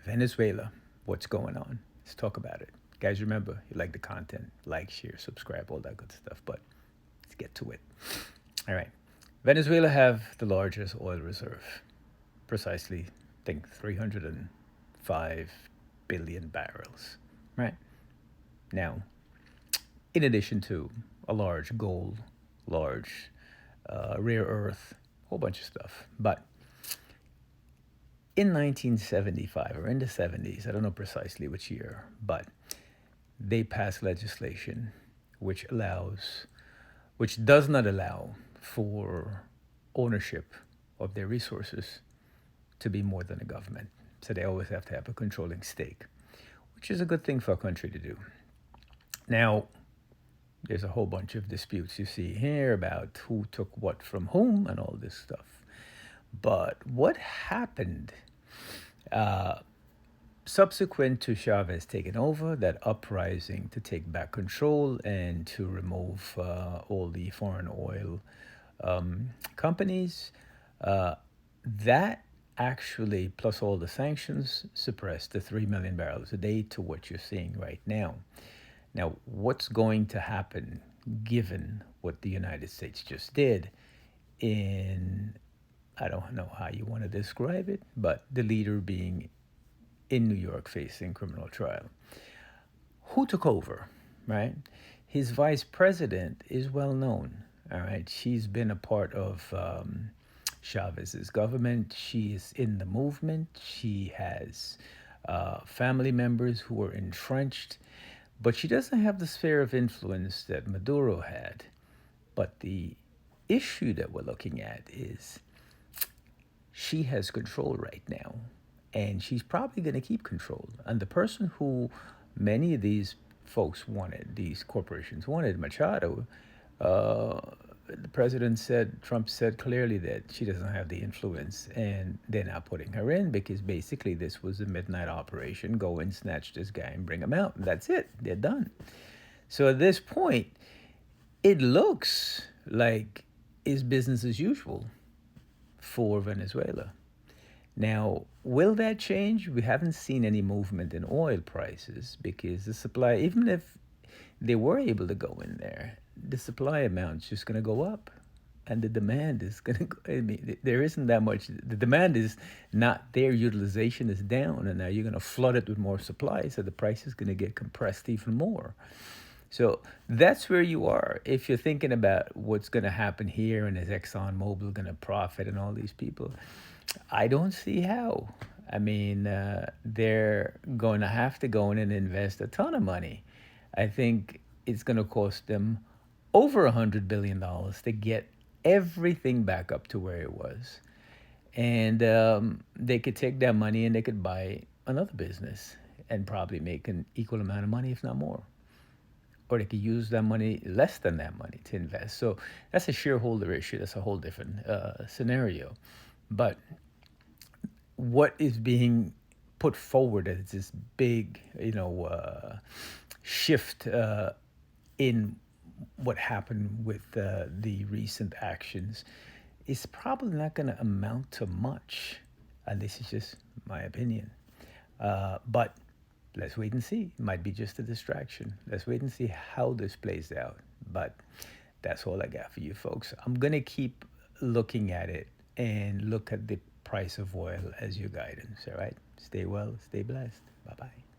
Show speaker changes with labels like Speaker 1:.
Speaker 1: Venezuela, what's going on? Let's talk about it. Guys, remember, you like the content, like, share, subscribe, all that good stuff, but let's get to it. All right. Venezuela have the largest oil reserve, precisely, I think 305 billion barrels, right? Now, in addition to a large gold, large rare earth, whole bunch of stuff. But in 1975 or in the 70s, I don't know precisely which year, but they passed legislation which allows, which does not allow for ownership of their resources to be more than a government. So they always have to have a controlling stake, which is a good thing for a country to do. Now, there's a whole bunch of disputes you see here about who took what from whom and all this stuff. But what happened uh, subsequent to Chavez taking over, that uprising to take back control and to remove all the foreign oil companies, uh, that actually, plus all the sanctions, suppressed the 3 million barrels a day to what you're seeing right now. Now, what's going to happen given what the United States just did in, I don't know how you want to describe it, but the leader being in New York facing criminal trial? Who took over, right? His vice president is well known, all right? She's been a part of Chavez's government. She is in the movement. She has family members who are entrenched, but she doesn't have the sphere of influence that Maduro had. But the issue that we're looking at is she has control right now, and she's probably going to keep control. And the person who many of these folks wanted, these corporations wanted, Machado, uh, the president said, Trump said clearly that she doesn't have the influence, and they're not putting her in because basically this was a midnight operation. Go and snatch this guy and bring him out. And that's it. They're done. So at this point, it looks like it's business as usual for Venezuela. Now, will that change? We haven't seen any movement in oil prices because the supply, even if they were able to go in there, the supply amount's just going to go up. And the demand is going to go, I mean, there isn't that much. The demand is not there, utilization is down, and now you're going to flood it with more supply, so the price is going to get compressed even more. So that's where you are. If you're thinking about what's going to happen here and is ExxonMobil going to profit and all these people, I don't see how. I mean, they're going to have to go in and invest a ton of money. I think it's going to cost them over $100 billion to get everything back up to where it was. And they could take that money and they could buy another business and probably make an equal amount of money, if not more. Or they could use that money, less than that money, to invest. So that's a shareholder issue. That's a whole different scenario. But what is being put forward as this big, shift in what happened with the recent actions is probably not going to amount to much. And this is just my opinion. But let's wait and see. It might be just a distraction. Let's wait and see how this plays out. But that's all I got for you folks. I'm going to keep looking at it and look at the price of oil as your guidance. All right. Stay well, stay blessed. Bye bye.